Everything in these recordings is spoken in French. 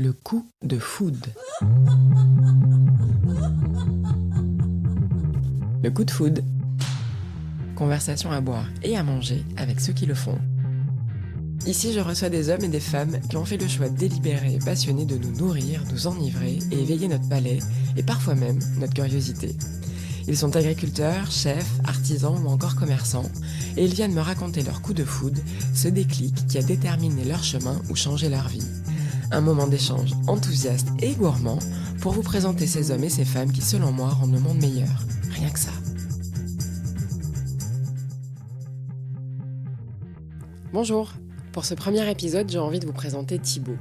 Le coup de food. Le coup de food. Conversation à boire et à manger avec ceux qui le font. Ici, je reçois des hommes et des femmes qui ont fait le choix délibéré et passionné de nous nourrir, nous enivrer et éveiller notre palais, et parfois même notre curiosité. Ils sont agriculteurs, chefs, artisans ou encore commerçants, et ils viennent me raconter leur coup de food, ce déclic qui a déterminé leur chemin ou changé leur vie. Un moment d'échange enthousiaste et gourmand pour vous présenter ces hommes et ces femmes qui, selon moi, rendent le monde meilleur. Rien que ça. Bonjour. Pour ce premier épisode, j'ai envie de vous présenter Thibaut.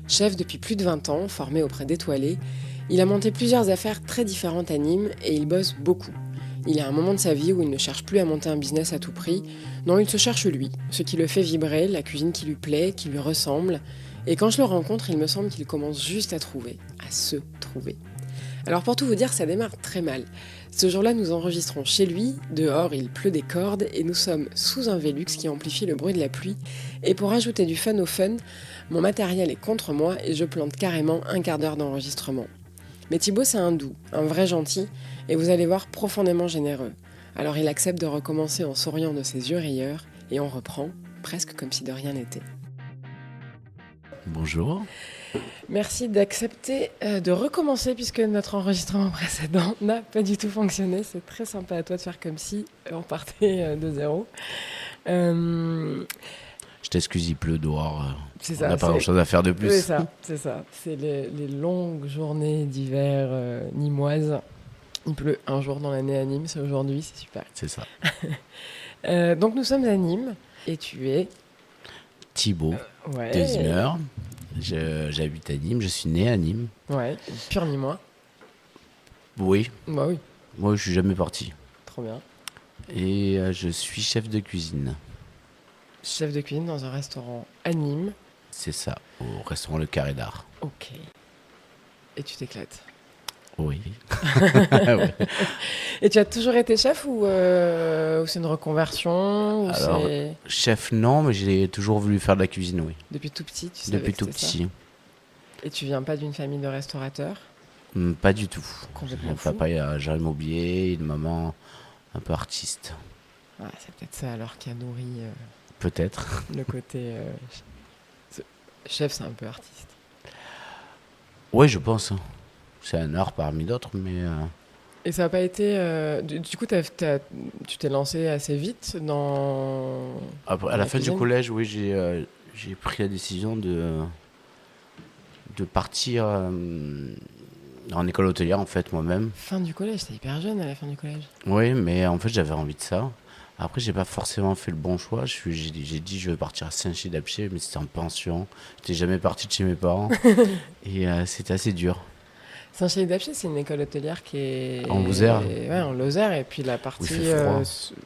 Chef depuis plus de 20 ans, formé auprès d'Étoilé, il a monté plusieurs affaires très différentes à Nîmes et il bosse beaucoup. Il a un moment de sa vie où il ne cherche plus à monter un business à tout prix, non, il se cherche lui, ce qui le fait vibrer, la cuisine qui lui plaît, qui lui ressemble. Et quand je le rencontre, il me semble qu'il commence juste à se trouver. Alors pour tout vous dire, ça démarre très mal. Ce jour-là, nous enregistrons chez lui, dehors il pleut des cordes et nous sommes sous un Velux qui amplifie le bruit de la pluie. Et pour ajouter du fun au fun, mon matériel est contre moi et je plante carrément un quart d'heure d'enregistrement. Mais Thibaut, c'est un doux, un vrai gentil, et vous allez voir profondément généreux. Alors il accepte de recommencer en souriant de ses yeux rieurs, et on reprend, presque comme si de rien n'était. Bonjour. Merci d'accepter de recommencer, puisque notre enregistrement précédent n'a pas du tout fonctionné. C'est très sympa à toi de faire comme si on partait de zéro. Je t'excuse, il pleut dehors. C'est On ça, n'a pas grand-chose à faire de plus. C'est ça. C'est les longues journées d'hiver nîmoises. Il pleut un jour dans l'année à Nîmes, c'est aujourd'hui, c'est super. C'est ça. Donc nous sommes à Nîmes, et tu es Thibaut, ouais. Desimer. J'habite à Nîmes, je suis né à Nîmes. Ouais, pur Nîmois. Oui, Bah oui, moi je suis jamais parti. trop bien. Et je suis chef de cuisine. Chef de cuisine dans un restaurant à Nîmes. C'est ça, au restaurant Le Carré d'Art. Ok. Et tu t'éclates. Oui. Ouais. Et tu as toujours été chef ou c'est une reconversion ou Alors, c'est... chef non, mais j'ai toujours voulu faire de la cuisine, oui. Depuis tout petit, tu savais Depuis que tout c'était petit. ça. Et tu viens pas d'une famille de restaurateurs? Pas du tout. Complètement Mon fou. papa est agent immobilier, une maman un peu artiste. Ah, c'est peut-être ça alors qui a nourri Peut-être. le côté... Chef, c'est un peu artiste. Oui, je pense. C'est un art parmi d'autres, mais... Et ça n'a pas été... Du coup, tu t'es lancé assez vite dans... Après, à la fin du cuisine. collège, oui, j'ai pris la décision de partir en école hôtelière, en fait, moi-même. Fin du collège, t'es hyper jeune à la fin du collège. Oui, mais en fait, j'avais envie de ça. Après, j'ai pas forcément fait le bon choix. J'ai dit, je vais partir à Saint-Chy-d'Apcher, mais c'était en pension. J'étais jamais parti de chez mes parents. Et c'était assez dur. Saint-Chély-d'Apcher, c'est une école hôtelière qui est... En Lozère. Ouais, en Lozère, et puis la partie Oui, il fait froid.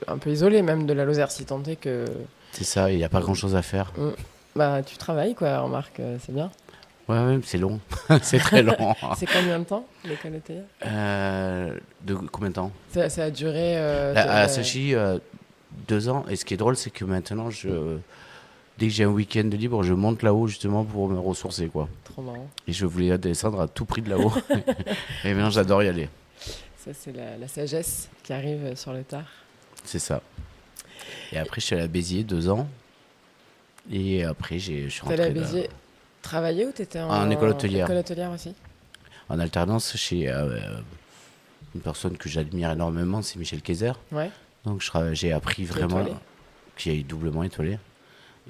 un peu isolée même de la Lozère, si tant est que... C'est ça, il n'y a pas grand-chose à faire. Bah, tu travailles, quoi, remarque, c'est bien. Ouais, c'est long. C'est très long. C'est combien de temps, l'école hôtelière? De combien de temps? Ça a duré... À Saint-Chy, 2 ans. Et ce qui est drôle, c'est que maintenant, dès que j'ai un week-end de libre, je monte là-haut justement pour me ressourcer, quoi. Trop marrant. Et je voulais descendre à tout prix de là-haut. Et maintenant, j'adore y aller. Ça, c'est la sagesse qui arrive sur le tard. C'est ça. Et après, je suis allé à Béziers 2 ans. Et après, je suis T'es allé à rentré là, Béziers travailler ou t'étais En école hôtelière. École hôtelière aussi? en alternance chez une personne que j'admire énormément, c'est Michel Kayser. Ouais. Donc, j'ai appris vraiment... étoilé. Qui est doublement étoilé.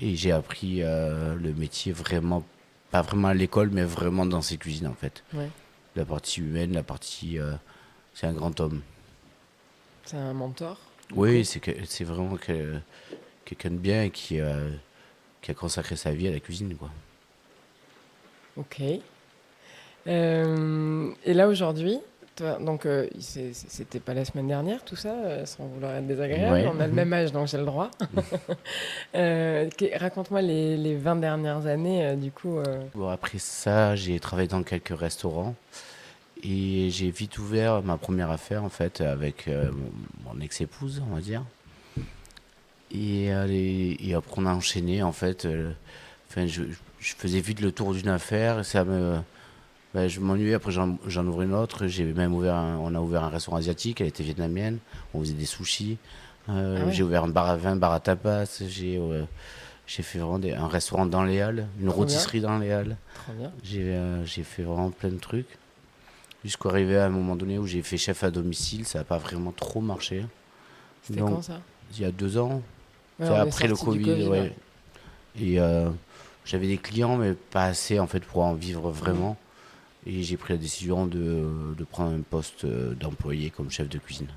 Et j'ai appris le métier vraiment, pas vraiment à l'école, mais vraiment dans ses cuisines, en fait. Ouais. La partie humaine, la partie... c'est un grand homme. C'est un mentor? Oui, c'est vraiment quelqu'un de bien et qui a consacré sa vie à la cuisine, quoi. Ok. Et là, aujourd'hui, toi, donc c'était pas la semaine dernière, tout ça, sans vouloir être désagréable, Ouais. on a le même âge, donc j'ai le droit. Raconte-moi les 20 dernières années, du coup. Bon, après ça, j'ai travaillé dans quelques restaurants et j'ai vite ouvert ma première affaire, en fait, avec mon ex-épouse, on va dire. Et après, on a enchaîné, en fait. je faisais vite le tour d'une affaire. Je m'ennuyais. Après, j'en ouvrais une autre. On a ouvert un restaurant asiatique. Elle était vietnamienne. On faisait des sushis. Ah ouais, J'ai ouvert un bar à vin, bar à tapas. J'ai fait vraiment un restaurant dans les Halles, une trop bien, rôtisserie dans les Halles. trop bien. J'ai fait vraiment plein de trucs. Jusqu'à arriver à un moment donné où j'ai fait chef à domicile. Ça n'a pas vraiment trop marché. C'était Donc, quand ça? il y a 2 ans. Ouais, C'est on est après le sorti du Covid, Covid, ouais. ouais. Et j'avais des clients, mais pas assez en fait pour en vivre Mm. vraiment. Et j'ai pris la décision de prendre un poste d'employé comme chef de cuisine.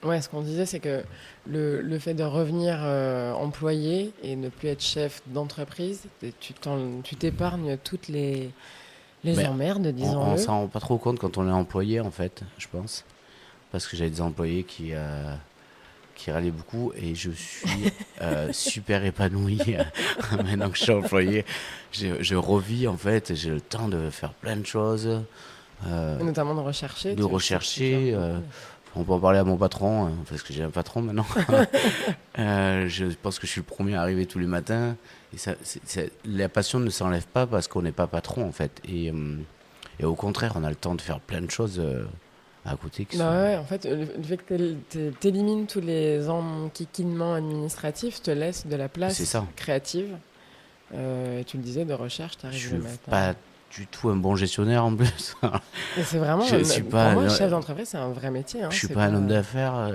Ouais, ce qu'on disait, c'est que le fait de revenir employé et ne plus être chef d'entreprise, tu t'épargnes toutes les Mais emmerdes, on disons-le. s'en rend pas trop compte quand on est employé en fait, je pense. Parce que j'avais des employés qui râlaient beaucoup et je suis super épanoui maintenant que je suis employé. Je revis en fait, j'ai le temps de faire plein de choses, Et notamment de rechercher, de je sais que tu gères rechercher. beaucoup. On peut en parler à mon patron, parce que j'ai un patron maintenant. Je pense que je suis le premier à arriver tous les matins. Et la passion ne s'enlève pas parce qu'on n'est pas patron, en fait. Et au contraire, on a le temps de faire plein de choses à côté qui sont. Bah ouais, en fait, le fait que t'élimines tous les enquiquinements administratifs te laisse de la C'est place ça. créative. Et tu le disais, de recherche, Je t'arrives suis le matin. pas du tout un bon gestionnaire en plus. Et c'est vraiment, Je suis pour pas, moi, chef d'entreprise, c'est un vrai métier, hein, je suis c'est pas un pas... homme d'affaires.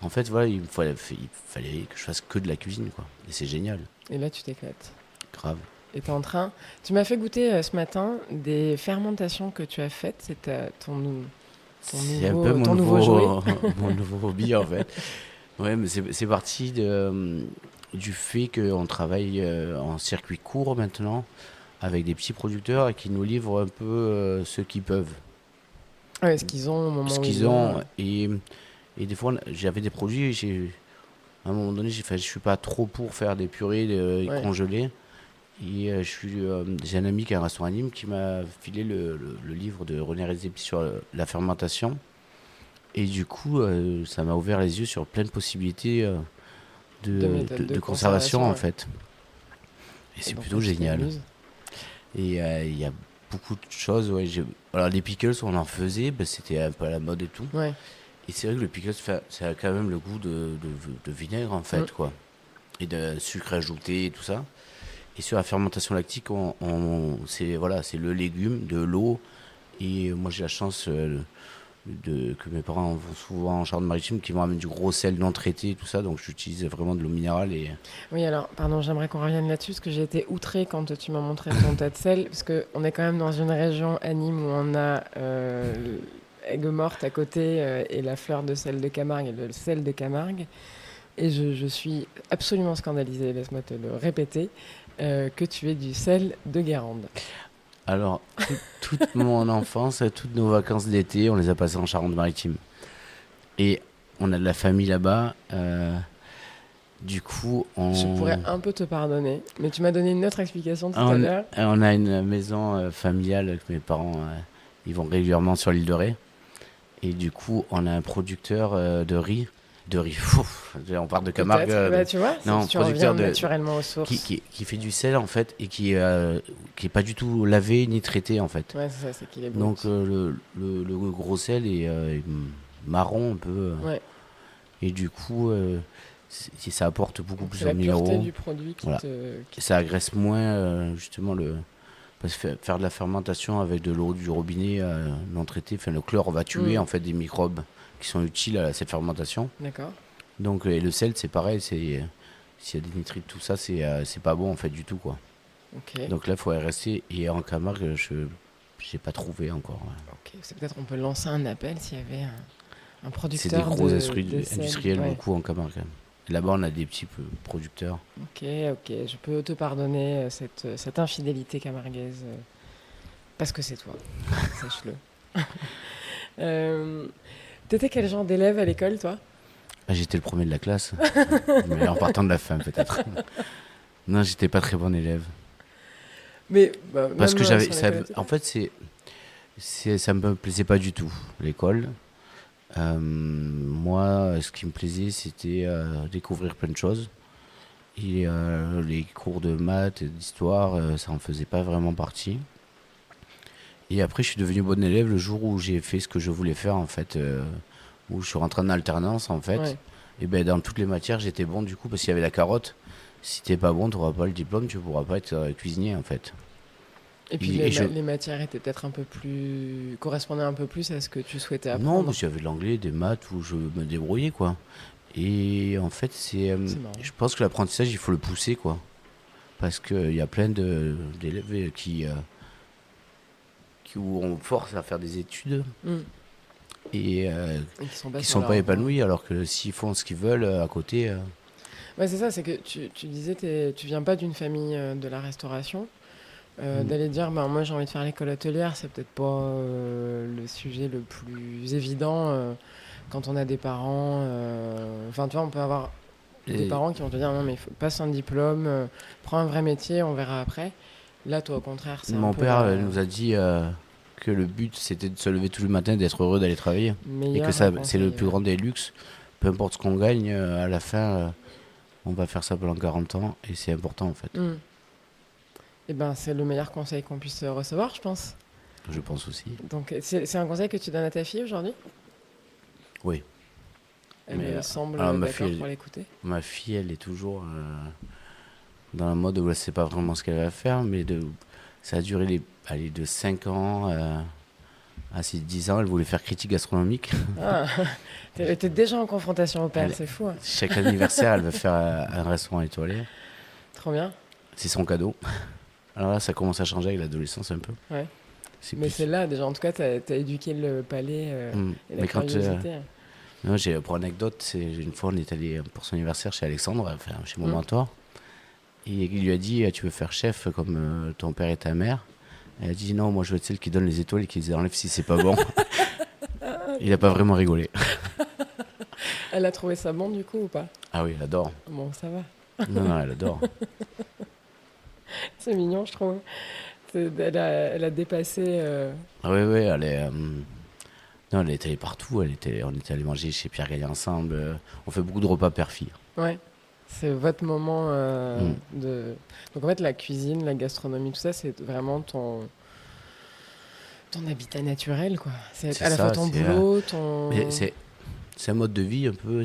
En fait, voilà, il fallait que je fasse que de la cuisine, quoi. Et c'est génial, Et là, tu t'éclates. grave. Et t'es en train... Tu m'as fait goûter ce matin des fermentations que tu as faites. C'est C'est un peu ton nouveau jouet. mon nouveau hobby en fait. Ouais, mais c'est parti du fait qu'on travaille en circuit court maintenant avec des petits producteurs et qui nous livrent un peu ce qu'ils peuvent, Ouais, ce qu'ils ont au moment ce où ils qu'ils l'ont. ont. Et des fois, j'avais des produits, à un moment donné, j'ai fait, je suis pas trop pour faire des purées Ouais. congelées. Et j'ai un ami qui a un restaurant à Nîmes qui m'a filé le livre de René Redzepi sur la fermentation. Et du coup, ça m'a ouvert les yeux sur plein de possibilités De méthodes de de conservation conservation, en ouais. fait. Et Et c'est donc là, plutôt tu génial. t'amuses. Et il y a beaucoup de choses. Ouais, alors les pickles, on en faisait, ben, c'était un peu à la mode et tout. Ouais. Et c'est vrai que le pickles, ça a quand même le goût de vinaigre en Mm. fait, quoi. Et de sucre ajouté et tout ça. Et sur la fermentation lactique, c'est voilà, c'est le légume, de l'eau. Et moi j'ai la chance que mes parents vont souvent en Charente-Maritime, qui vont amener du gros sel non traité et tout ça. Donc j'utilise vraiment de l'eau minérale. Et Oui, alors, pardon, j'aimerais qu'on revienne là-dessus, parce que j'ai été outrée quand tu m'as montré ton tas de sel, parce qu'on est quand même dans une région à Nîmes où on a Aigues-Mortes à côté et la fleur de sel de Camargue et le sel de Camargue. Et je suis absolument scandalisée, laisse-moi te le répéter, que tu aies du sel de Guérande. alors, toute mon enfance, toutes nos vacances d'été, on les a passées en Charente-Maritime. Et on a de la famille là-bas. Du coup, Je pourrais un peu te pardonner, mais tu m'as donné une autre explication tout à l'heure. on a une maison familiale que mes parents ils vont régulièrement sur l'île de Ré. Et du coup, on a un producteur de riz. De riz, ouf, on parle de Camargue. Peut-être. Bah, tu vois, Non, tu reviens producteur naturellement aux sources. qui fait du sel en fait et qui est pas du tout lavé ni traité en fait. Ouais, c'est ça, c'est qu'il est Donc brut. le gros sel est marron un peu. Ouais, Et du coup, ça apporte beaucoup donc plus c'est en la pureté minéraux. du produit qui Voilà. te... Et ça agresse moins justement parce que faire de la fermentation avec de l'eau du robinet non traité, enfin le chlore va tuer Hmm, en fait des microbes qui sont utiles à cette fermentation. d'accord, Donc et le sel c'est pareil, s'il y a des nitrites tout ça c'est pas bon en fait du tout quoi. ok. Donc là il faut rester et en Camargue je j'ai pas trouvé encore. Ok, c'est peut-être on peut lancer un appel s'il y avait un C'est des producteur gros de sel. industriels Ouais. beaucoup en Camargue quand même. Là-bas on a des petits producteurs. Ok, ok, je peux te pardonner cette infidélité camarguaise parce que c'est toi, sache-le. Euh, T'étais quel genre d'élève à l'école, toi? Ah, j'étais le premier de la classe, mais en partant de la fin peut-être. Non, j'étais pas très bon élève. Mais bah, Parce même que sur l'école en hôtelière. fait, ça me plaisait pas du tout, l'école. Moi, ce qui me plaisait, c'était découvrir plein de choses. Et les cours de maths et d'histoire, ça en faisait pas vraiment partie. Et après, je suis devenu bon élève le jour où j'ai fait ce que je voulais faire, en fait, où je suis rentré en alternance, en fait. Ouais. Et ben, dans toutes les matières, j'étais bon, du coup, parce qu'il y avait la carotte. Si t'es pas bon, tu n'auras pas le diplôme, tu pourras pas être cuisinier, en fait. Et puis Et je... les matières étaient peut-être un peu plus... correspondaient un peu plus à ce que tu souhaitais Non, apprendre. parce qu'il y avait de l'anglais, des maths, où je me débrouillais, quoi. Et en fait, C'est marrant. je pense que l'apprentissage, il faut le pousser, quoi. Parce qu'il y a plein d'élèves où on force à faire des études Mm. et Et qui sont pas qui sur sont pas leur voie. épanouis, alors que s'ils font ce qu'ils veulent à côté. Ouais, c'est ça, c'est que tu disais, tu viens pas d'une famille de la restauration. Mm. D'aller dire, bah, moi j'ai envie de faire l'école hôtelière, c'est peut-être pas le sujet le plus évident quand on a des parents. Enfin, tu vois, on peut avoir des Et parents qui vont te dire, non, mais passe un diplôme, prends un vrai métier, on verra après. Là, toi, au contraire, c'est un mon peu père la nous a dit que le but c'était de se lever tous les matins, d'être heureux d'aller travailler. Et que meilleure ça, c'est le conseil. plus grand des luxes. Peu importe ce qu'on gagne, à la fin, on va faire ça pendant 40 ans et c'est important en fait. Et ben, c'est le meilleur conseil qu'on puisse recevoir, je pense. Je pense aussi. Donc, c'est un conseil que tu donnes à ta fille aujourd'hui? Oui. Elle Mais alors semble d'accord pour l'écouter. ma fille, elle est toujours dans la mode où elle sait pas vraiment ce qu'elle va faire, mais ça a duré allez, de 5 ans à ses 10 ans, elle voulait faire critique gastronomique. Ah, t'es déjà en confrontation au père, Elle, c'est fou, hein. chaque anniversaire, elle veut faire un restaurant étoilé. Trop bien. C'est son cadeau. Alors là, ça commence à changer avec l'adolescence un peu. Ouais. C'est Mais plus. c'est là, déjà, en tout cas, t'as éduqué le palais et la Mais quand. curiosité. Non, pour anecdote, une fois, on est allé pour son anniversaire chez Alexandre, enfin, chez mon Hmm. mentor. Et il lui a dit tu veux faire chef comme ton père et ta mère? Elle a dit non, moi je veux être celle qui donne les étoiles et qui les enlève si c'est pas bon. Il a pas vraiment rigolé. Elle a trouvé ça bon, du coup, ou pas? Ah oui, elle adore. Bon, ça va. Non, non, elle adore. C'est mignon, je trouve. Elle a dépassé... Ah oui, oui, elle est. Non, elle est allée partout. On était allé manger chez Pierre Gaillet ensemble. On fait beaucoup de repas père-fille. Ouais. C'est votre moment Mm. de... Donc, en fait, la cuisine, la gastronomie, tout ça, c'est vraiment ton habitat naturel, quoi. C'est C'est à la fois ça, ton boulot, ton... mais c'est un mode de vie un peu.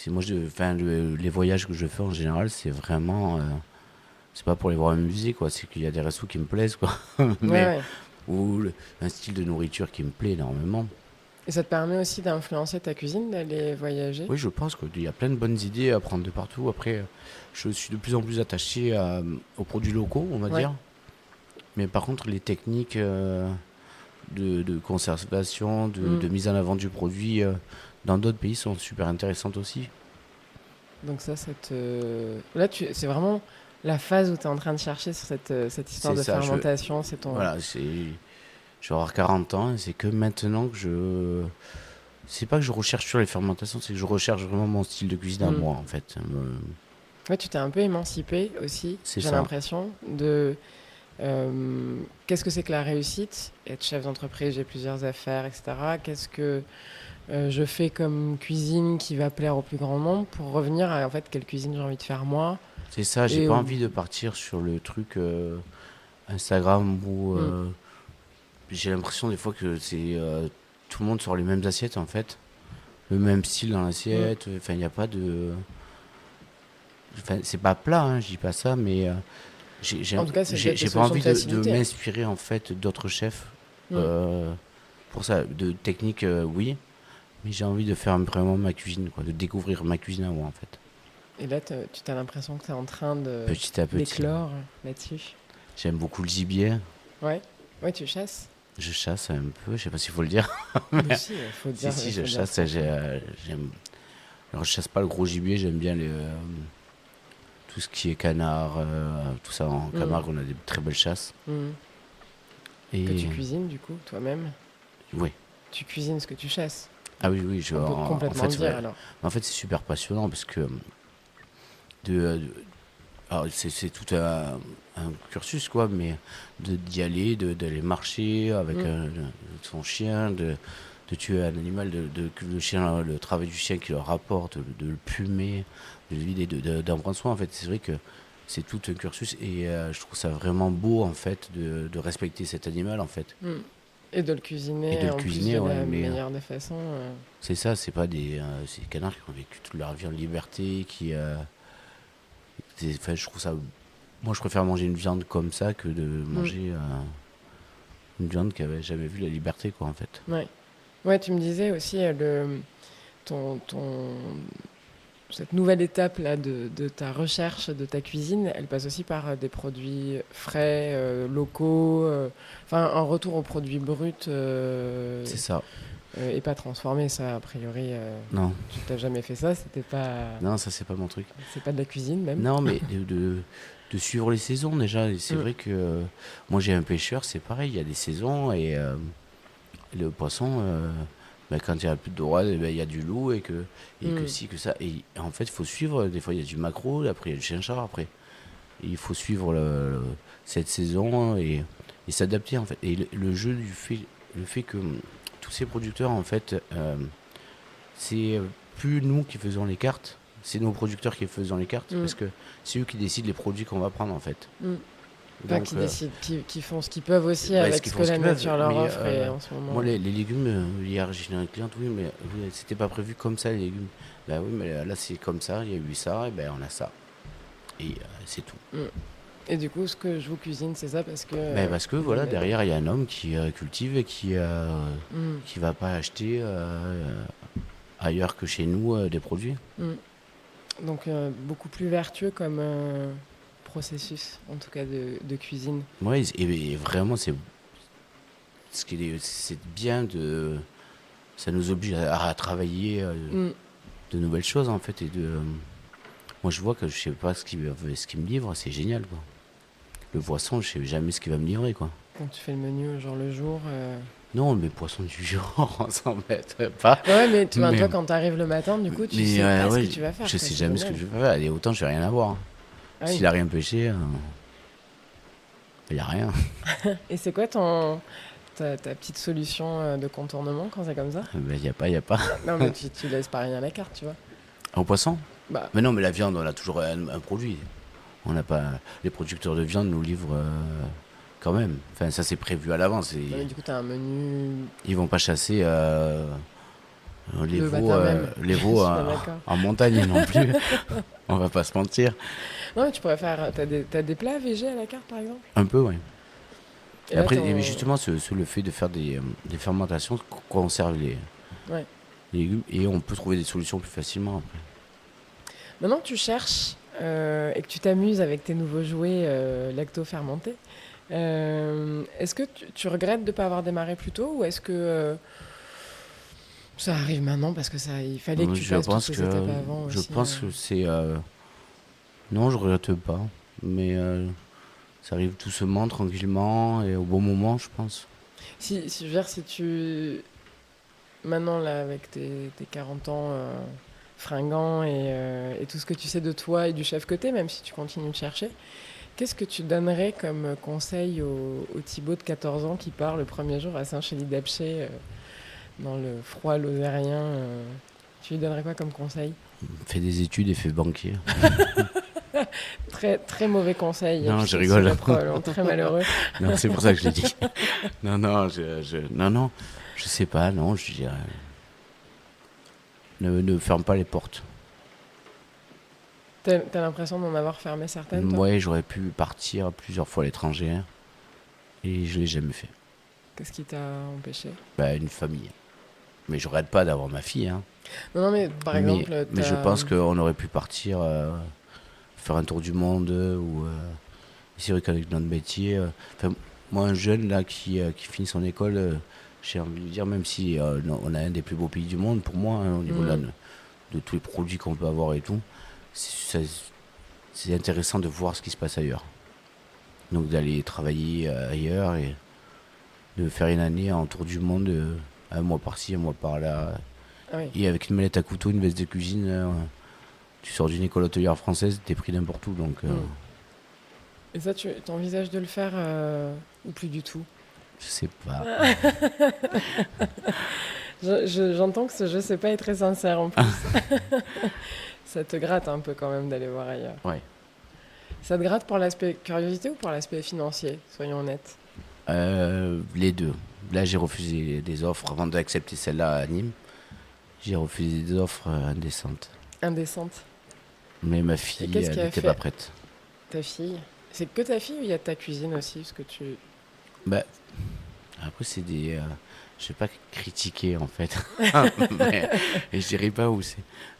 Moi, enfin, les voyages que je fais en général, c'est vraiment. C'est pas pour les voir amuser, quoi. C'est qu'il y a des restos qui me plaisent, quoi. Ouais, Mais, ouais. ou un style de nourriture qui me plaît énormément. Et ça te permet aussi d'influencer ta cuisine, d'aller voyager? Oui, je pense qu'il y a plein de bonnes idées à prendre de partout. Après, je suis de plus en plus attaché aux produits locaux, on va Ouais. dire. Mais par contre, les techniques de conservation, Mm. de mise en avant du produit dans d'autres pays sont super intéressantes aussi. Donc ça Là, c'est vraiment la phase où tu es en train de chercher sur cette histoire C'est de ça, fermentation. C'est ton... voilà, je vais avoir 40 ans et c'est que maintenant que c'est pas que je recherche sur les fermentations, c'est que je recherche vraiment mon style de cuisine à Mm. moi, en fait. Ouais, tu t'es un peu émancipé aussi, C'est j'ai ça. l'impression, de qu'est-ce que c'est que la réussite? Être chef d'entreprise, j'ai plusieurs affaires, etc. Qu'est-ce que je fais comme cuisine qui va plaire au plus grand nombre pour revenir à en fait quelle cuisine j'ai envie de faire moi. C'est ça, j'ai Et pas envie de partir sur le truc Instagram où Mm. j'ai l'impression des fois que c'est tout le monde sort les mêmes assiettes en fait, le même style dans Mm. l'assiette. Enfin, il n'y a pas de. Enfin, c'est pas plat, hein, je dis pas ça, mais En tout cas, c'est peut-être des j'ai pas solutions de envie de facilité. m'inspirer en fait d'autres chefs. Mm. euh, pour ça, de technique, oui, mais j'ai envie de faire vraiment ma cuisine, quoi, de découvrir ma cuisine à moi en fait, Et là, tu as l'impression que tu es en train petit à petit. d'éclore là-dessus. J'aime beaucoup le gibier. Ouais, ouais, tu chasses. Je chasse un peu, je sais pas s'il faut le dire. Mais si, il faut Si, dire. si, Il je faut dire chasse. ça. J'aime. Alors, je chasse pas le gros gibier, j'aime bien tout ce qui est canard, tout ça. En Mm. Camargue, on a des très belles chasses. Mm. Que Et tu cuisines du coup, toi-même. oui. Tu cuisines ce que tu chasses. Ah oui, oui, On peut en complètement fait, le dire ouais. alors. En fait, c'est super passionnant parce que alors, c'est tout un cursus, quoi, mais d'y aller, d'aller marcher avec Mm. son chien, de tuer un animal, que le chien, le travail du chien qui le rapporte, de le plumer, de le vider, d'en prendre soin. En fait, c'est vrai que c'est tout un cursus et je trouve ça vraiment beau en fait de respecter cet animal en fait Mm. Et de le et de cuisiner le en plus cuisiner. de Ouais, la mais meilleure des façons. c'est ça, c'est pas c'est des canards qui ont vécu toute leur vie en liberté, enfin, je trouve ça. Moi, je préfère manger une viande comme ça que de Mm. manger une viande qui avait jamais vu la liberté, quoi, en fait. Ouais. Ouais, tu me disais aussi ton, ton, cette nouvelle étape là de ta recherche de ta cuisine, elle passe aussi par des produits frais, locaux, enfin un retour aux produits bruts C'est ça. et pas transformés. Ça, a priori, Non, tu t'as jamais fait ça. non, ça, c'est pas mon truc. C'est pas de la cuisine même. Non, mais de suivre les saisons déjà. Et c'est Mm. vrai que moi, j'ai un pêcheur, c'est pareil, il y a des saisons et le poisson, quand il y a plus de dorade, il y a du loup et que Mm. si, que ça. Et en fait, il faut suivre. Des fois, il y a du maquereau, après, il y a du chinchard, après. Et il faut suivre cette saison et s'adapter, en fait. Et le jeu le fait que tous ces producteurs, en fait, c'est plus nous qui faisons les cartes, c'est nos producteurs qui faisons les cartes, Mm. parce que c'est eux qui décident les produits qu'on va prendre, en fait. Mm. Enfin, Donc, qui décident, qui font ce qu'ils peuvent aussi ouais, ce avec qu'ils ce font que ce la qu'ils peuvent, nature leur mais offre et en ce moment. moi, les légumes, hier, j'ai une cliente, oui, mais oui, c'était pas prévu comme ça, les légumes. Bah oui, mais là, c'est comme ça, il y a eu ça, et ben on a ça. Et c'est tout. Mm. Et du coup, ce que je vous cuisine, c'est ça parce que Ben parce que vous voilà, aimez bien. derrière, il y a un homme qui cultive et Mm. qui va pas acheter ailleurs que chez nous des produits. Mm. Donc beaucoup plus vertueux comme processus, en tout cas de cuisine. Ouais, et vraiment, c'est bien ça nous oblige à travailler Mm. de nouvelles choses en fait moi je vois que je sais pas ce qu'il me livre, c'est génial quoi. Le poisson, je sais jamais ce qu'il va me livrer quoi. Quand tu fais le menu au jour le jour. Non, mais poisson du jour, on s'embête pas. Ouais, mais Mais, toi, quand tu arrives le matin, du coup, tu mais sais pas ce que ouais, tu vas faire. je Quoi, sais c'est jamais ce que génial. je vais faire. Et autant je vais rien avoir. Ah oui. S'il a rien pêché, il y a rien. Et c'est quoi ta petite solution de contournement quand c'est comme ça? Ben, il y a pas. Non, mais tu laisses pas rien à la carte, tu vois. Au poisson? Bah, Mais non, mais la viande, on a toujours un produit. On n'a pas. Les producteurs de viande nous livrent quand même. Enfin, ça c'est prévu à l'avance. non, mais du coup, t'as un menu Ils vont pas chasser le matin même. les Je suis veaux pas d'accord. en montagne non plus. On va pas se mentir. Non, mais tu pourrais faire. T'as des plats végés à la carte, par exemple? Un peu, oui. Et Et là, après, et justement, le fait de faire des fermentations conserve Ouais. les légumes et on peut trouver des solutions plus facilement après. Maintenant que tu cherches et que tu t'amuses avec tes nouveaux jouets lacto-fermentés, est-ce que tu regrettes de ne pas avoir démarré plus tôt ou est-ce que ça arrive maintenant parce que il fallait que tu passes toutes ces étapes avant Je aussi pense que c'est. Non, je regrette pas. Mais ça arrive doucement, tranquillement et au bon moment, je pense. je veux dire, si tu... Maintenant, là, avec tes 40 ans fringants et tout ce que tu sais de toi et du chef que t'es, même si tu continues de chercher, qu'est-ce que tu donnerais comme conseil au Thibaut de 14 ans qui part le premier jour à Saint-Chély-d'Apcher dans le froid lozérien tu lui donnerais quoi comme conseil? Fais des études et fais banquier. Très, très mauvais conseil. Non, puis je tu rigole. serais probablement très malheureux. Non, c'est pour ça que je l'ai dit. Non, non, non, je sais pas, non, je dirais. Ne ferme pas les portes. T'as l'impression d'en avoir fermé certaines, toi? Ouais, j'aurais pu partir plusieurs fois à l'étranger et je l'ai jamais fait. Qu'est-ce qui t'a empêché? Bah, une famille. Mais je regrette pas d'avoir ma fille, hein. Non, non, mais par exemple, Mais je pense qu'on aurait pu partir faire un tour du monde c'est vrai qu'avec notre métier, moi un jeune là qui finit son école, j'ai envie de dire même si on a un des plus beaux pays du monde pour moi hein, au niveau de tous les produits qu'on peut avoir et tout, c'est intéressant de voir ce qui se passe ailleurs. Donc d'aller travailler ailleurs et de faire une année en tour du monde, un mois par-ci, un mois par-là. Ah oui. Et avec une mallette à couteau, une veste de cuisine, tu sors d'une école hôtelière française, t'es pris n'importe où. Donc, Et ça, tu envisages de le faire ou plus du tout? je sais pas. J'entends que ce jeu, c'est pas être très sincère en plus. Ça te gratte un peu quand même d'aller voir ailleurs. Ouais. Ça te gratte pour l'aspect curiosité ou pour l'aspect financier, soyons honnêtes? Les deux. Là, j'ai refusé des offres avant d'accepter celle-là à Nîmes. J'ai refusé des offres indécentes. Indécente. Mais ma Et fille, qu'est-ce elle qui a n'était pas fait prête. ta fille? C'est que ta fille ou il y a ta cuisine aussi? Parce que tu... Bah, après, c'est des. Je vais pas critiquer en fait. Mais, et je dirais pas où c'est.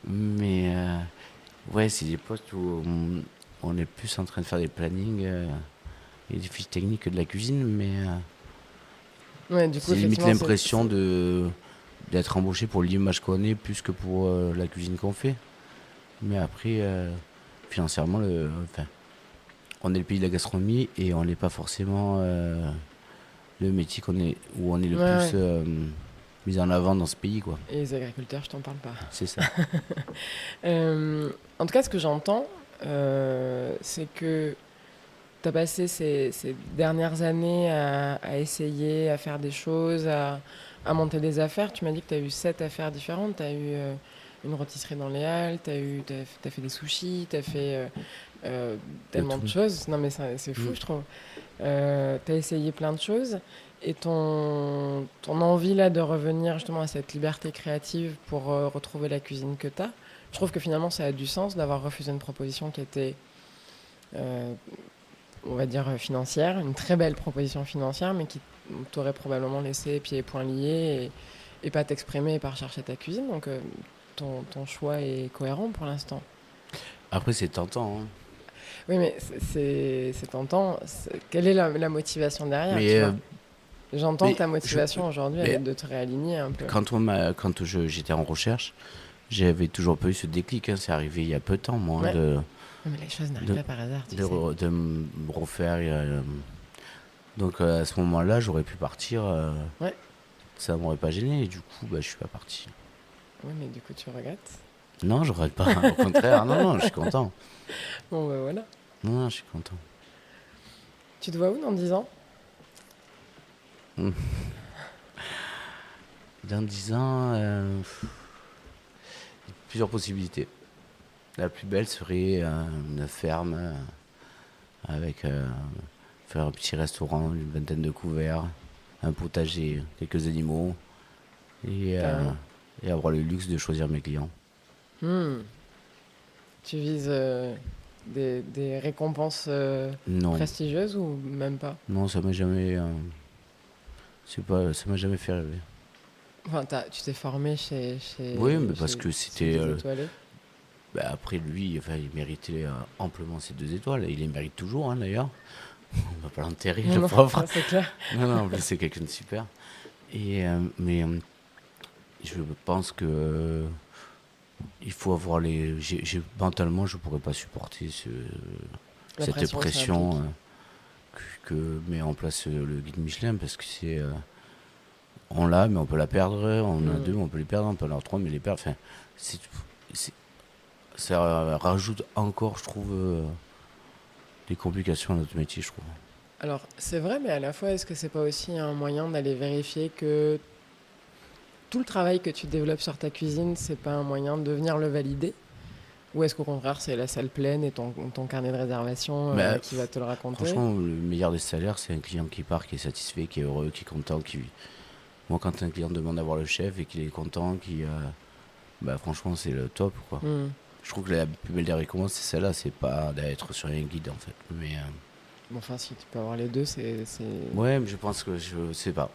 Mais ouais, c'est des postes où on est plus en train de faire des plannings et des fiches techniques que de la cuisine. Mais Ouais, du coup, c'est limite effectivement, l'impression d'être embauché pour l'image qu'on est plus que pour la cuisine qu'on fait. Mais après, financièrement, enfin, on est le pays de la gastronomie et on n'est pas forcément le métier où on est le Ouais, plus ouais. mis en avant dans ce pays, quoi. Et les agriculteurs, je t'en parle pas. C'est ça. En tout cas, ce que j'entends, c'est que tu as passé ces dernières années à essayer, à faire des choses, à monter des affaires. Tu m'as dit que tu as eu 7 affaires différentes. Tu as eu une rôtisserie dans les Halles, t'as fait des sushis, tu as fait De tellement de tout. choses. Non, mais c'est Mm. fou, je trouve. Tu as essayé plein de choses. Et ton envie là de revenir justement à cette liberté créative pour retrouver la cuisine que tu as, je trouve que finalement ça a du sens d'avoir refusé une proposition qui était, euh, on va dire, financière, une très belle proposition financière, mais qui t'aurait probablement laissé pieds et poings liés et pas t'exprimer et pas rechercher ta cuisine. Donc ton choix est cohérent pour l'instant. Après, c'est tentant, hein. Oui, mais c'est tentant. Quelle est la motivation derrière, Mais, tu vois? J'entends que mais, ta je, motivation aujourd'hui, elle est mais de te réaligner un peu. j'étais en recherche, j'avais toujours pas eu ce déclic, hein. C'est arrivé il y a peu de temps, moi, Ouais. Non, mais les choses n'arrivent de, pas par hasard, tu sais. de me refaire. Donc à ce moment-là, j'aurais pu partir. Ouais. Ça m'aurait pas gêné. Et du coup, bah, je suis pas parti. Ouais, mais du coup, tu regrettes. Non, je regrette pas. Au contraire, non, non, je suis content. Bon, bah voilà. Non, non, je suis content. Tu te vois où dans 10 ans? Hmm. Dans 10 ans, plusieurs possibilités. La plus belle serait une ferme avec faire un petit restaurant, une vingtaine de couverts, un potager, quelques animaux et, Carrément. et avoir le luxe de choisir mes clients. Hmm. Tu vises des récompenses Non, prestigieuses ou même pas? non, ça m'a jamais, ça m'a jamais fait rêver. Enfin, tu t'es formé Oui, mais parce que chez c'était, des étoilés. bah, après lui, enfin, il méritait amplement ses 2 étoiles. Et il les mérite toujours, hein, d'ailleurs. On va pas l'enterrer, Non, le non, pauvre. ça c'est clair. Non, non, en plus, c'est quelqu'un de super. Mais je pense que il faut avoir les. Mentalement, je pourrais pas supporter La cette pression que ça pression implique. que met en place le guide Michelin parce que c'est. On l'a, mais on peut la perdre. On a Hmm. deux, mais on peut les perdre. On peut en avoir trois, mais les perdre. Enfin, c'est, c'est- ça rajoute encore, je trouve, des complications à notre métier, je trouve. Alors, c'est vrai, mais à la fois, est-ce que c'est pas aussi un moyen d'aller vérifier que tout le travail que tu développes sur ta cuisine, c'est pas un moyen de venir le valider? Ou est-ce qu'au contraire, c'est la salle pleine et ton carnet de réservation Mais qui va te le raconter? franchement, le meilleur des salaires, c'est un client qui part, qui est satisfait, qui est heureux, qui est content, qui. Moi, quand un client demande à voir le chef et qu'il est content, bah, franchement, c'est le top, quoi. Hmm. Je trouve que la plus belle des récompenses, c'est celle-là, c'est pas d'être sur un guide, en fait. Mais, Bon, enfin, si tu peux avoir les deux, c'est... ouais, mais je pense que je sais pas.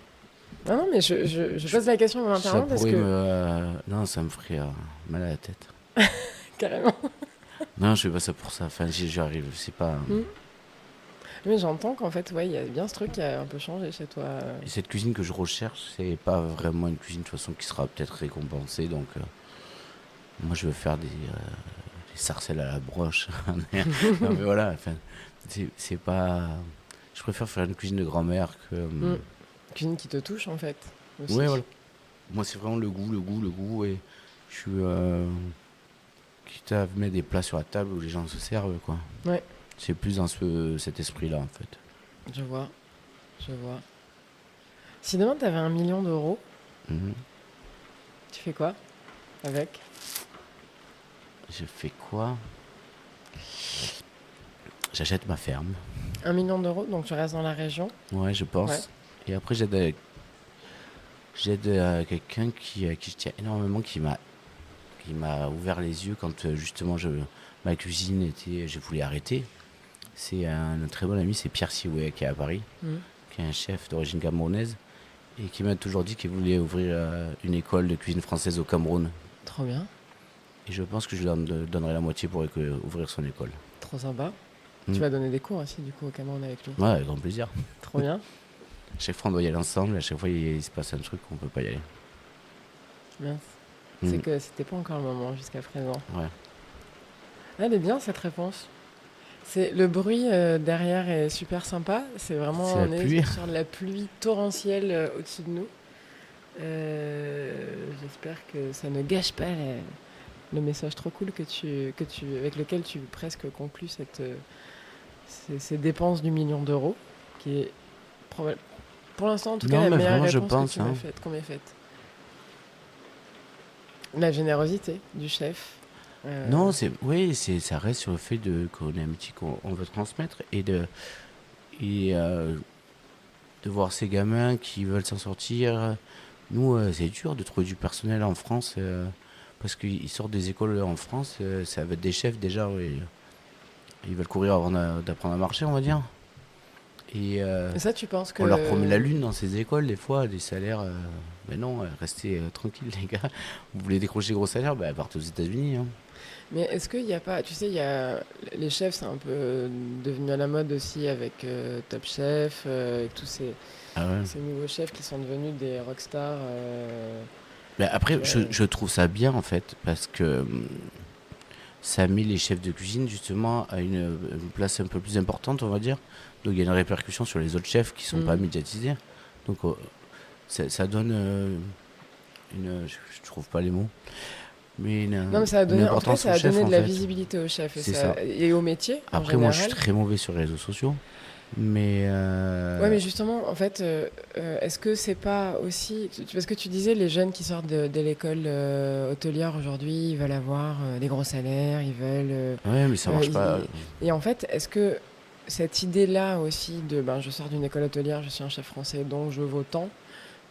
Non, non, mais je Je- pose la question Ça volontairement parce pourrait que... me. Non, ça me ferait mal à la tête. Carrément. Non, je fais pas ça pour ça. Enfin, j'y arrive, c'est pas. Hmm. Mais j'entends qu'en fait, ouais, il y a bien ce truc qui a un peu changé chez toi. Et cette cuisine que je recherche, c'est pas vraiment une cuisine de toute façon qui sera peut-être récompensée. Donc, moi, je veux faire des sarcelles à la broche. Non, mais voilà, enfin, c'est pas. Je préfère faire une cuisine de grand-mère que. Hmm. Cuisine qui te touche, en fait, Ouais, aussi. voilà. Moi, c'est vraiment le goût, le goût, le goût. Et je suis. Quitte à mettre des plats sur la table où les gens se servent, quoi. Ouais, C'est plus dans cet esprit-là, en fait. je vois, je vois. Si demain, tu avais 1 million d'euros, Mhm. Tu fais quoi avec? Je fais quoi? J'achète ma ferme. 1 million d'euros, donc tu restes dans la région? Ouais, je Ouais. pense. Et après, j'aide quelqu'un qui je tiens énormément, qui m'a ouvert les yeux quand justement ma cuisine était, je voulais arrêter. C'est un très bon ami, c'est Pierre Sioué qui est à Paris, Mhm. qui est un chef d'origine camerounaise et qui m'a toujours dit qu'il voulait ouvrir une école de cuisine française au Cameroun. Trop bien, Et je pense que je lui donnerai la moitié pour ouvrir son école. trop sympa. Tu Mm. vas donner des cours aussi du coup au Cameroun avec lui. Ouais, avec grand plaisir. Trop bien. À chaque fois, on doit y aller ensemble. Et à chaque fois, il se passe un truc qu'on peut pas y aller. Mince. C'est Mm. que c'était pas encore le moment jusqu'à présent. Ouais. Elle est bien cette réponse. C'est le bruit derrière est super sympa. C'est vraiment C'est la on est pluie. sur de la pluie torrentielle au-dessus de nous. J'espère que ça ne gâche pas le message trop cool avec lequel tu presque conclus ces dépenses du 1 million d'euros, qui est pour l'instant en tout cas Non, la mais meilleure vraiment, je réponse que pense. tu m'as Hein. faite, qu'on m'ait faite. La générosité du chef. Non, oui, ça reste sur le fait qu'on a un métier qu'on veut transmettre et de voir ces gamins qui veulent s'en sortir. Nous, c'est dur de trouver du personnel en France parce qu'ils sortent des écoles en France, ça va être des chefs déjà, ouais. Ils veulent courir avant d'apprendre à marcher, on va dire. Et Et ça, tu penses on leur promet la que... lune dans ces écoles, des fois, des salaires. Ben non, restez tranquilles, les gars. Vous voulez décrocher gros salaires, ben partez aux États-Unis. Hein. Mais est-ce qu'il n'y a pas... Tu sais, il y a... Les chefs, c'est un peu devenu à la mode aussi avec Top Chef, avec tous Ah ouais. ces nouveaux chefs qui sont devenus des rockstars. Ben après, Tu vois, je trouve ça bien, en fait, parce que ça met les chefs de cuisine, justement, à une place un peu plus importante, on va dire. Donc il y a une répercussion sur les autres chefs qui sont pas Mhm. médiatisés. Donc ça donne je trouve pas les mots, mais Non, mais ça a une donné... En tout cas, importance ça au a chef, donné en de la fait. visibilité aux chefs C'est ça. et au métier en Après, moi, je suis général. très mauvais sur les réseaux sociaux, mais Ouais, mais justement, en fait, est-ce que c'est pas aussi... Parce que tu disais, les jeunes qui sortent de l'école hôtelière aujourd'hui, ils veulent avoir des gros salaires, ils veulent... ouais, mais ça euh, marche pas. ils- Et en fait, est-ce que cette idée-là aussi de ben, je sors d'une école hôtelière, je suis un chef français, donc je vaux tant,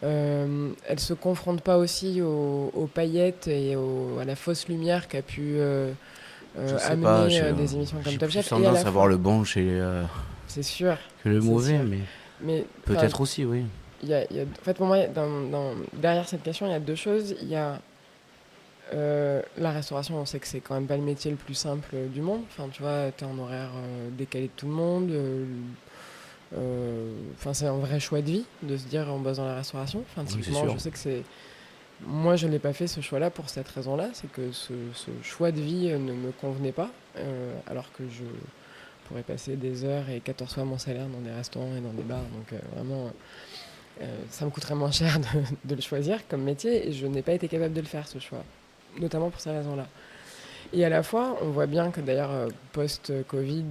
elle se confronte pas aussi aux paillettes et à la fausse lumière qu'a pu Je sais pas, amener des émissions comme j'ai Top plus Chef et à tendance la à voir fois, le bon c'est sûr, que le c'est mauvais, sûr. mais Mais enfin, peut-être aussi, oui. en fait, pour moi, derrière cette question, il y a deux choses. Il y a la restauration, on sait que c'est quand même pas le métier le plus simple du monde. Enfin, tu vois, t'es en horaire décalé de tout le monde. Enfin, c'est un vrai choix de vie de se dire on bosse dans la restauration. Enfin, Oui, c'est typiquement, sûr. je sais que c'est. Moi, je n'ai pas fait ce choix-là pour cette raison-là. C'est que ce choix de vie ne me convenait pas. Alors que je pourrais passer des heures et 14 fois mon salaire dans des restaurants et dans des bars. Donc, vraiment. Ça me coûterait moins cher de le choisir comme métier et je n'ai pas été capable de le faire ce choix, notamment pour ces raisons-là. Et à la fois, on voit bien que d'ailleurs, post-Covid,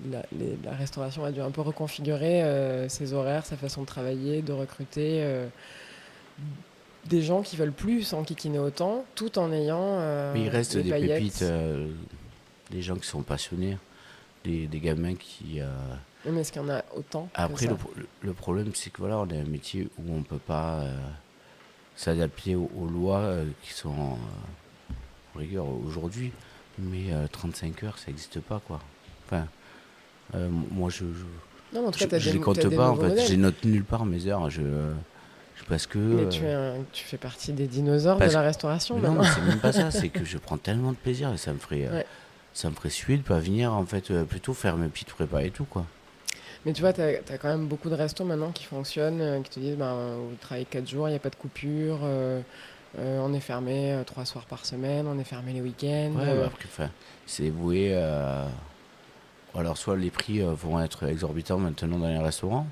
la restauration a dû un peu reconfigurer ses horaires, sa façon de travailler, de recruter des gens qui veulent plus s'enquiquiner autant, tout en ayant Mais il reste les des pépites, paillettes. des gens qui sont passionnés, des gamins qui. Mais est-ce qu'il y en a autant que Après, ça? le problème, c'est que voilà, on a un métier où on peut pas s'adapter aux lois qui sont en rigueur aujourd'hui. Mais 35 heures, ça n'existe pas, quoi. Enfin, moi, Non, mais en tout cas, tu as je les t'as compte des pas, en nouveaux fait. Je les modèles. note nulle part, mes heures. Parce que. Mais tu fais partie des dinosaures de Parce la que restauration mais non, maintenant. mais c'est même pas ça. C'est que je prends tellement de plaisir et Ouais. ça me ferait suer de pas venir, en fait, plutôt faire mes petites prépas et tout, quoi. Mais tu vois, tu as quand même beaucoup de restos maintenant qui fonctionnent, qui te disent ben, vous travaillez 4 jours, il n'y a pas de coupure, on est fermé 3 soirs par semaine, on est fermé les week-ends. Ouais, bah après, enfin, c'est voué. Alors, soit les prix vont être exorbitants maintenant dans les restaurants,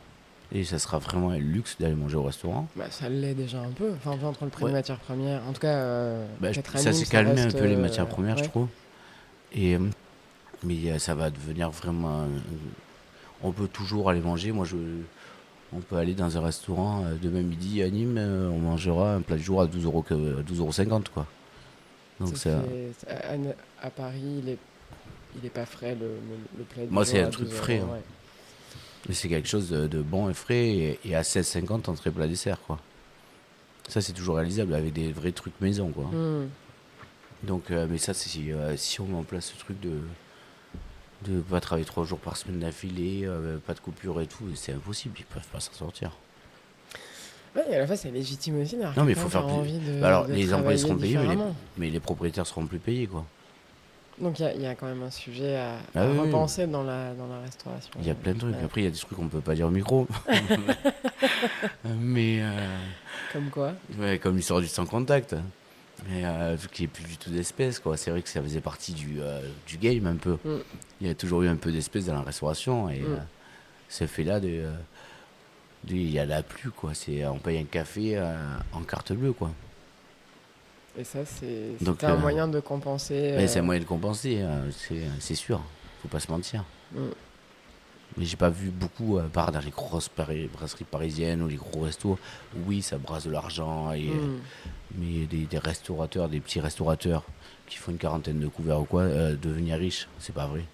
et ça sera vraiment un luxe d'aller manger au restaurant. Bah, ça l'est déjà un peu, enfin, entre le prix des Ouais, matières premières. En tout cas, bah, 4 ça animes, s'est ça calmé un reste. peu les matières premières, je Ouais. trouve. Et, mais ça va devenir vraiment. On peut toujours aller manger. Moi, On peut aller dans un restaurant demain midi à Nîmes, on mangera un plat du jour à 12,50 €, quoi. Donc C'est ça, à Paris, il est pas frais le plat du moi jour c'est un à truc 12 frais, euros. hein. Ouais. Mais c'est quelque chose de bon et frais et à 16,50 entrée plat dessert, quoi. Ça c'est toujours réalisable avec des vrais trucs maison, quoi. Hmm. Donc, mais ça c'est si on met en place ce truc de pas travailler 3 jours par semaine d'affilée, pas de coupure et tout, c'est impossible, ils peuvent pas s'en sortir. Ouais, et à la fois, c'est légitime aussi d'avoir Non mais il quelqu'un faut qui a faire plus. envie Bah alors de les employés travailler seront payés, différemment. mais les propriétaires seront plus payés, quoi. Donc il y a quand même un sujet Ah à oui, oui. repenser dans la restauration. Il y a plein de trucs. Ouais. Après, il y a des trucs qu'on peut pas dire au micro. Mais Comme quoi? ouais, comme l'histoire du sans contact. Mais vu qu'il n'y ait plus du tout d'espèces, quoi. C'est vrai que ça faisait partie du game un peu. Hmm. Il y a toujours eu un peu d'espèces dans la restauration et Hmm. ce fait-là il y en a plus, quoi. On paye un café en carte bleue, quoi. Et ça, Donc, c'était un moyen de compenser. ouais, c'est un moyen de compenser, c'est sûr. Faut pas se mentir. Hmm. Mais j'ai pas vu beaucoup, à part dans les grosses brasseries parisiennes ou les gros restos. Oui, ça brasse de l'argent, Hmm. mais des restaurateurs, des petits restaurateurs qui font une quarantaine de couverts ou quoi, devenir riches, c'est pas vrai.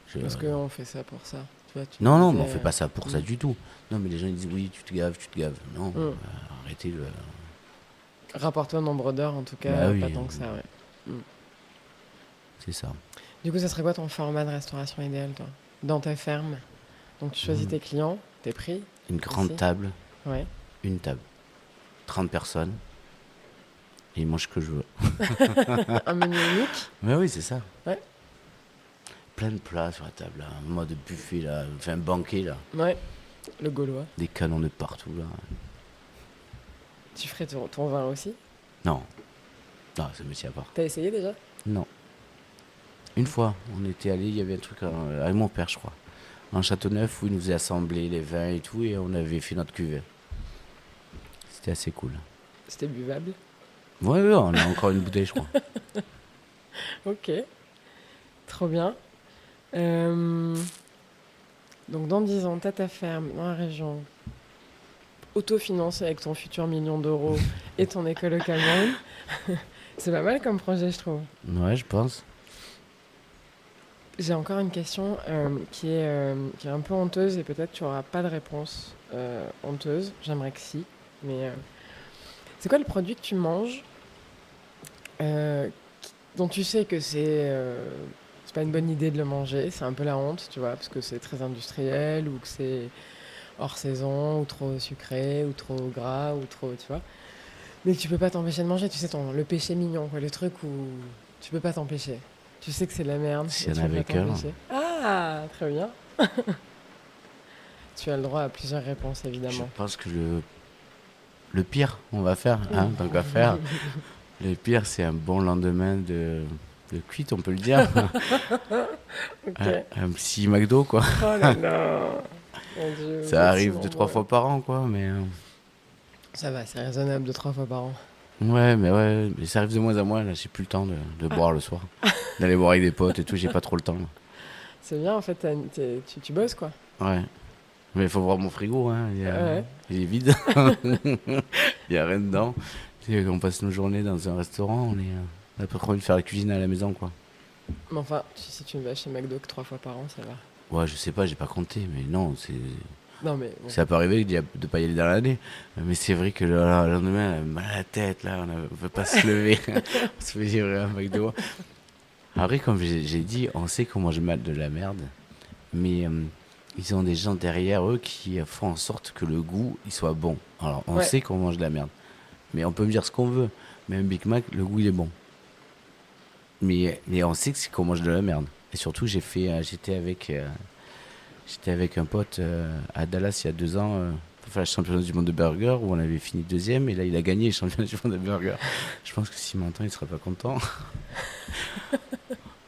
Je- Parce qu'on fait ça pour ça. Tu vois, tu me Non, non, disais, mais on fait pas ça pour ça hmm. du tout. Non, mais les gens ils disent oui, tu te gaves, tu te gaves. Non, Hmm. arrêtez le. Rapporte-toi nombre d'heures, en tout Bah cas, oui, pas tant que ça, ouais. Hmm. c'est ça. Du coup, ça serait quoi ton format de restauration idéal, toi? Dans ta ferme? Donc, tu choisis Mhm. tes clients, tes prix? Une grande Aussi. table, Ouais. une table, 30 personnes, et ils mangent ce que je veux. Un menu unique? Mais oui, c'est ça. Ouais. Plein de plats sur la table, là. Un mode buffet, là. Enfin, un banquet, là. Ouais. Le gaulois. Des canons de partout, là. Tu ferais ton vin aussi? Non, non, ça me tient pas. T'as essayé déjà? Non. Une fois, on était allé, il y avait un truc avec mon père, je crois, en Châteauneuf, où il nous faisait assembler les vins et tout, et on avait fait notre cuvée. C'était assez cool. C'était buvable? Ouais, ouais, on a encore une bouteille, je crois. Ok. Trop bien. Euh, Donc, dans 10 ans, t'as ta ferme dans la région, autofinancée avec ton futur million d'euros et ton école au Cameroun. C'est pas mal comme projet, je trouve. Ouais, je pense. J'ai encore une question qui est un peu honteuse et peut-être tu n'auras pas de réponse honteuse. J'aimerais que si. Mais c'est quoi le produit que tu manges euh, dont tu sais que c'est pas une bonne idée de le manger, c'est un peu la honte, tu vois, parce que c'est très industriel ou que c'est hors saison ou trop sucré ou trop gras ou trop, tu vois. Mais que tu peux pas t'empêcher de manger, tu sais, le péché mignon, quoi, le truc où tu peux pas t'empêcher. Tu sais que c'est de la merde, mais S'il y tu en peux pas avait qu'un. t'empêcher. Ah, très bien. Tu as le droit à plusieurs réponses, Je évidemment. pense que le pire, on va faire, hein, tant qu'à faire. Le pire, c'est un bon lendemain de cuite, on peut le dire. Ok. Un petit McDo, quoi. Oh là là. Mon Dieu, vous Ça êtes si arrive 2-3 nombreux. fois par an, quoi, mais. Ça va, c'est raisonnable de 3 fois par an. Ouais, mais ça arrive de moins en moins, là, j'ai plus le temps de boire le soir. D'aller boire avec des potes et tout, j'ai pas trop le temps, là. C'est bien, en fait, tu bosses, quoi. Ouais. Mais il faut voir mon frigo, hein. Ouais. Il est vide. Il y a rien dedans. On passe nos journées dans un restaurant, on a pas trop envie de faire la cuisine à la maison, quoi. Mais enfin, si tu ne vas chez McDo que 3 fois par an, ça va. Ouais, je sais pas, j'ai pas compté, mais non, Non, mais bon. ça peut arriver de pas y aller dans l'année. Mais c'est vrai que le lendemain, on a mal à la tête, là, on veut pas se lever. On se fait livrer un McDo. Après, comme j'ai dit, on sait qu'on mange mal de la merde, mais ils ont des gens derrière eux qui font en sorte que le goût il soit bon. Alors, on Ouais. sait qu'on mange de la merde, mais on peut me dire ce qu'on veut. Mais un Big Mac, le goût il est bon. Mais on sait que c'est qu'on mange de la merde. Et surtout, j'étais avec un pote à Dallas il y a 2 ans pour faire le championnat du monde de burger où on avait fini deuxième et là il a gagné le championnat du monde de burger. Je pense que s'il m'entend, il serait pas content.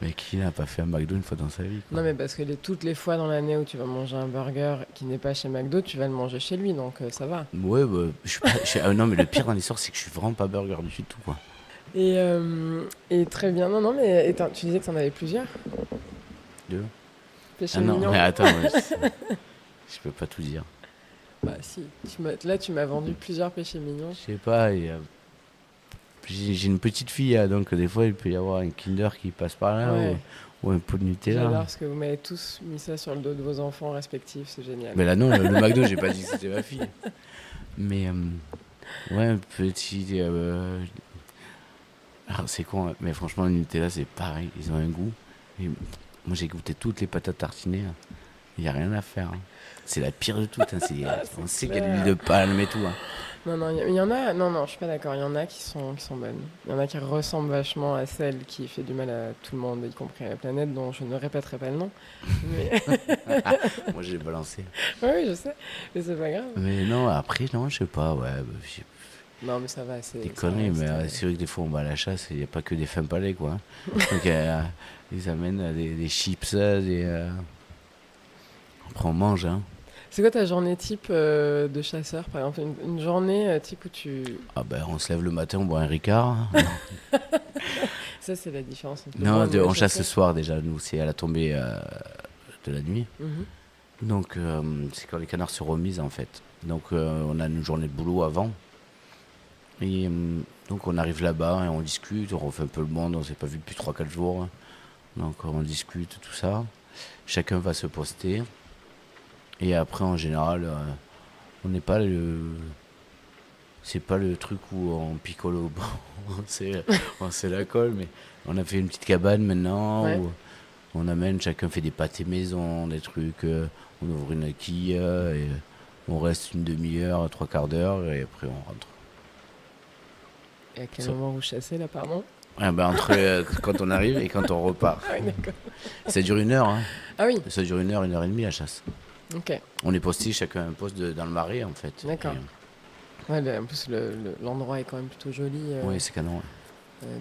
Mais qui n'a pas fait un McDo une fois dans sa vie, quoi. Non, mais parce que toutes les fois dans l'année où tu vas manger un burger qui n'est pas chez McDo, tu vas le manger chez lui, donc ça va. Ouais, bah, non, mais le pire dans l'histoire, c'est que je suis vraiment pas burger du tout, quoi. Et très bien. Non, non, mais tu disais que tu en avais plusieurs. Deux. Péché Ah non, mignon. mais attends, je peux pas tout dire. Bah si, là tu m'as vendu plusieurs péchés mignons. Je sais pas, j'ai une petite fille, hein, donc des fois il peut y avoir un Kinder qui passe par là Ouais, ou un pot de Nutella. j'adore parce que vous m'avez tous mis ça sur le dos de vos enfants respectifs, c'est génial. Mais là non, le McDo, j'ai pas dit que c'était ma fille. Mais ouais, un petit... alors c'est con, hein, mais franchement le Nutella c'est pareil, ils ont un goût. Et moi j'ai goûté toutes les patates tartinées, il n'y a rien à faire. Hein. C'est la pire de toutes, hein, on sait qu'il y a de l'huile de palme et tout. Hein. Non, non, il y en a. Non, non, je suis pas d'accord. Il y en a qui sont bonnes. Il y en a qui ressemblent vachement à celle qui fait du mal à tout le monde, y compris à la planète, dont je ne répéterai pas le nom. Mais... Moi j'ai balancé. oui, je sais, mais c'est pas grave. Mais non, après, non, je sais pas, ouais. Non, mais ça va, c'est. Des ça conneries, mais reste, c'est vrai que des fois on va à la chasse et il n'y a pas que des fins palais, quoi. Hein. Donc ils amènent des chips, après on mange, hein. C'est quoi ta journée type de chasseur, par exemple? Une journée type où tu. Ah ben on se lève le matin, on boit un Ricard. Hein. Ça, c'est la différence entre Non, moi et on moi, chasse ce chasseur. soir déjà, nous, c'est à la tombée de la nuit. Mhm. Donc c'est quand les canards se remisent en fait. Donc on a une journée de boulot avant. Et donc on arrive là-bas et on discute, on refait un peu le monde, on s'est pas vu depuis 3 4 jours. Hein. Donc on discute, tout ça. Chacun va se poster. Et après en général, on n'est pas le... C'est pas le truc où on picole au banc, on sait la colle, mais on a fait une petite cabane maintenant Ouais. où on amène, chacun fait des pâtés maison, des trucs, on ouvre une quille et on reste une demi-heure, 3 quarts d'heure et après on rentre. Et à quel Ça- moment vous chassez, là, pardon? Ah ben, entre quand on arrive et quand on repart. Ah oui, d'accord. Ça dure 1 heure, hein. Ah oui, Ça dure 1 heure et demie la chasse. ok. On est posté chacun un poste dans le marais en fait. D'accord. Et, Ouais, en plus, l'endroit est quand même plutôt joli. ouais, c'est canon.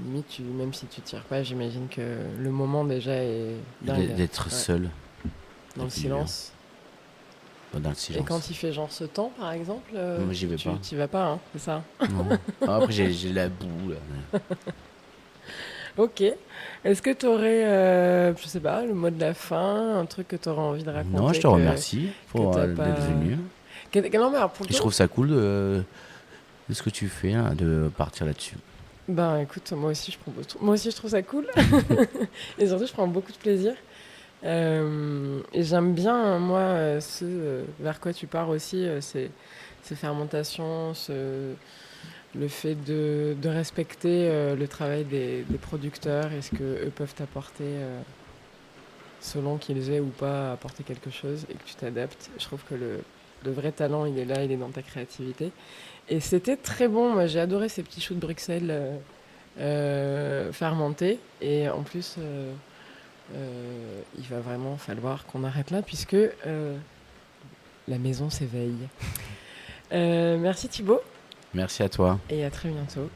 Limite, même si tu tires pas, j'imagine que le moment déjà est dingue. D'être Ouais. seul Dans le puis, silence. dans le Et silence. quand il fait genre ce temps, par exemple, Moi, j'y vais pas. tu vas pas, hein, c'est ça? Non. Ah, après j'ai la boue là. Ok. Est-ce que tu aurais, je sais pas, le mot de la fin, un truc que tu aurais envie de raconter Non, je te remercie pour t'as d'être pas- venu. Non, mais alors, pour le Et je coup, trouve ça cool de ce que tu fais, hein, de partir là-dessus. ben écoute, moi aussi je trouve ça cool. Et surtout, je prends beaucoup de plaisir. Et j'aime bien, moi, vers quoi tu pars aussi, ces fermentations, le fait de respecter le travail des producteurs et ce qu'eux peuvent t'apporter, selon qu'ils aient ou pas apporté quelque chose, et que tu t'adaptes. Je trouve que le vrai talent, il est là, il est dans ta créativité. Et c'était très bon, moi j'ai adoré ces petits choux de Bruxelles fermentés. Et en plus, il va vraiment falloir qu'on arrête là, puisque la maison s'éveille. Merci Thibaut, Merci à toi. et à très bientôt.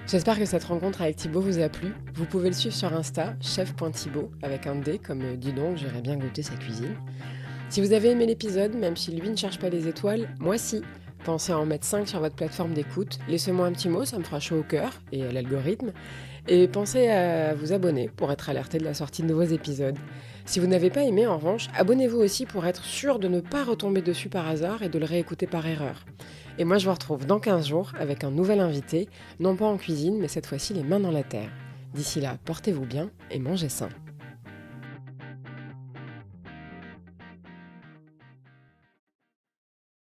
J'espère que cette rencontre avec Thibaut vous a plu. Vous pouvez le suivre sur Insta, chef.thibaut, avec un D comme dis donc, j'irais bien goûter sa cuisine. Si vous avez aimé l'épisode, même si lui ne cherche pas les étoiles, moi si. Pensez à en mettre 5 sur votre plateforme d'écoute. Laissez-moi un petit mot, ça me fera chaud au cœur et à l'algorithme. Et pensez à vous abonner pour être alerté de la sortie de nouveaux épisodes. Si vous n'avez pas aimé, en revanche, abonnez-vous aussi pour être sûr de ne pas retomber dessus par hasard et de le réécouter par erreur. Et moi, je vous retrouve dans 15 jours avec un nouvel invité, non pas en cuisine, mais cette fois-ci les mains dans la terre. D'ici là, portez-vous bien et mangez sain.